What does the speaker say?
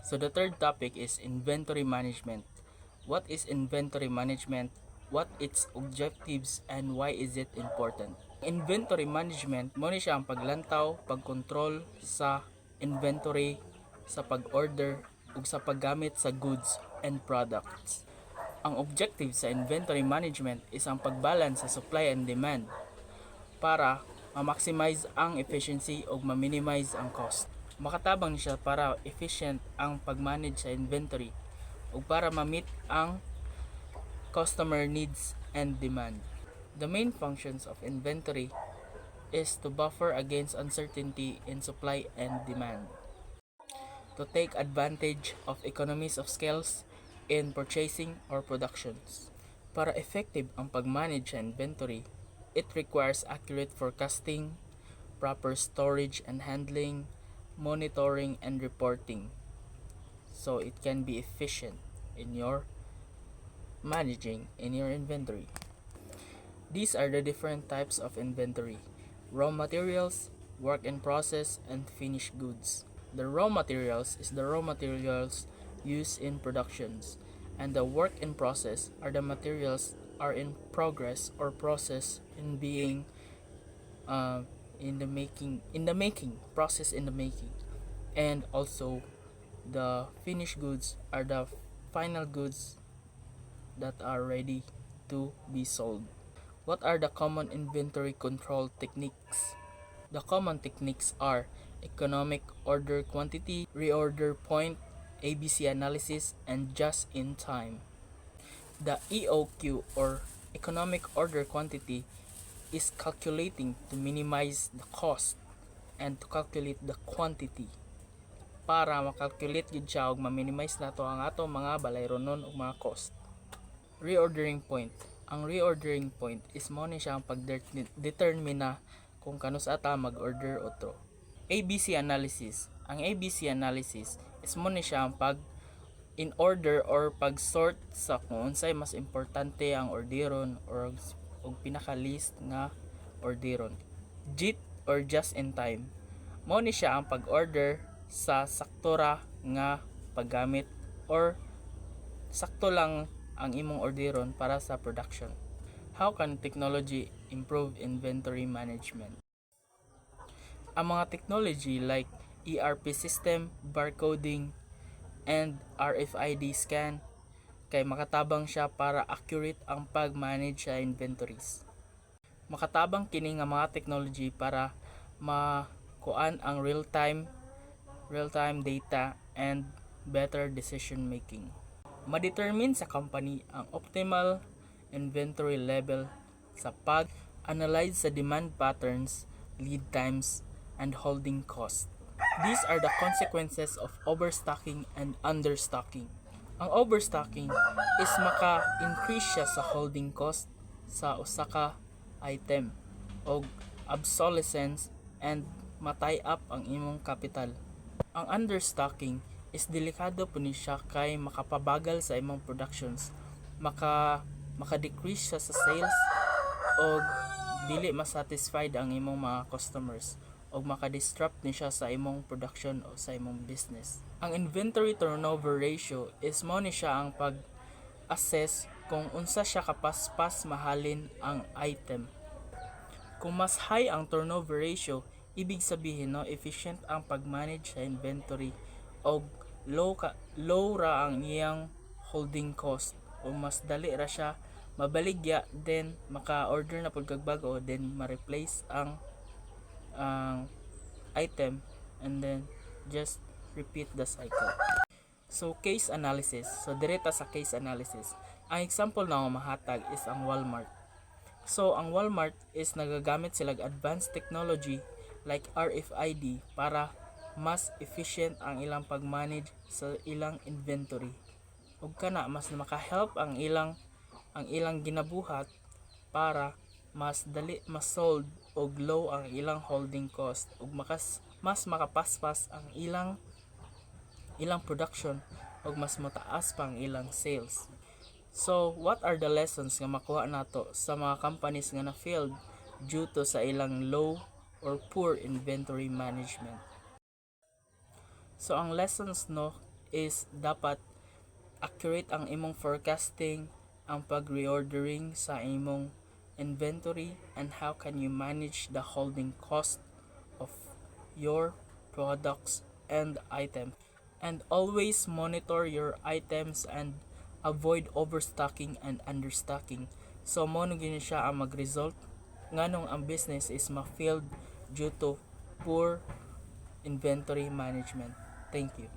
So the third topic is inventory management. What is inventory management? What its objectives and why is it important? Inventory management mo ni siya ang paglantaw, pagkontrol sa inventory, sa pag-order ug sa paggamit sa goods and products. Ang objective sa inventory management is ang pagbalance sa supply and demand para ma-maximize ang efficiency o ma-minimize ang cost. Makatabang siya para efficient ang pag-manage sa inventory o para ma-meet ang customer needs and demand. The main functions of inventory is to buffer against uncertainty in supply and demand, to take advantage of economies of scales in purchasing or productions. Para effective ang pag-manage sa inventory, it requires accurate forecasting, proper storage and handling, monitoring and reporting, so it can be efficient in your managing in your inventory. These are the different types of inventory: raw materials, work in process, and finished goods. The raw materials is the raw materials used in productions, and the work in process are the materials are in progress or process in being in the making process in the making. And also the finished goods are the final goods that are ready to be sold. What are the common inventory control techniques? The common techniques are economic order quantity, reorder point, ABC analysis, and just in time. The EOQ or economic order quantity is calculating to minimize the cost and to calculate the quantity para makalculate yun siya ug ma-minimize nato ang ato mga balayronon ug mga cost. Reordering point. Ang reordering point is mo ni siya ang pag-determine na kung kanus ata mag-order otro. ABC analysis. Ang ABC analysis is mo ni siya ang pag in order or pag-sort sa kung unsay mas importante ang orderon or pinaka-list nga orderon. JIT or just in time. Mo ni siya ang pag-order sa saktura nga paggamit or sakto lang ang imong orderon para sa production. How can technology improve inventory management? Ang mga technology like ERP system, barcoding, and RFID scan kay makatabang siya para accurate ang pag-manage sa inventories. Makatabang kini nga mga technology para makuan ang real-time data and better decision making. Ma-determine sa company ang optimal inventory level sa pag-analyze sa demand patterns, lead times, and holding cost. These are the consequences of overstocking and understocking. Ang overstocking is maka-increase siya sa holding cost sa usa ka item o obsolescence and matay up ang imong capital. Ang understocking is delikado po ni siya kay makapabagal sa imong productions, maka-decrease siya sa sales o dili masatisfied ang imong mga customers o maka-disrupt ni siya sa imong production o sa imong business. Ang inventory turnover ratio is mo ni siya ang pag-assess kung unsa siya kapaspas mahalin ang item. Kung mas high ang turnover ratio, ibig sabihin efficient ang pag-manage sa inventory o low ra ang iyang holding cost o mas dali ra siya mabaligya, then maka-order na pud kag bago, then ma-replace ang item and then just repeat the cycle. So case analysis. So direta sa case analysis. Ang example na mahatag is ang Walmart. So ang Walmart is nagagamit sila advanced technology like RFID para mas efficient ang ilang pag-manage sa ilang inventory. Ug kana mas maka-help ang ilang ginabuhat para mas dali ma-sold og low ang ilang holding cost ug mas makapaspas ang ilang production ug mas mataas pa ang ilang sales. So what are the lessons nga makuha nato sa mga companies nga na-failed due to sa ilang low or poor inventory management? So ang lessons is dapat accurate ang imong forecasting, ang pag-reordering sa imong inventory, and how can you manage the holding cost of your products and items. And always monitor your items and avoid overstocking and understocking. So mo gini siya ang mag-result nganong ang business is ma-failed due to poor inventory management. Thank you.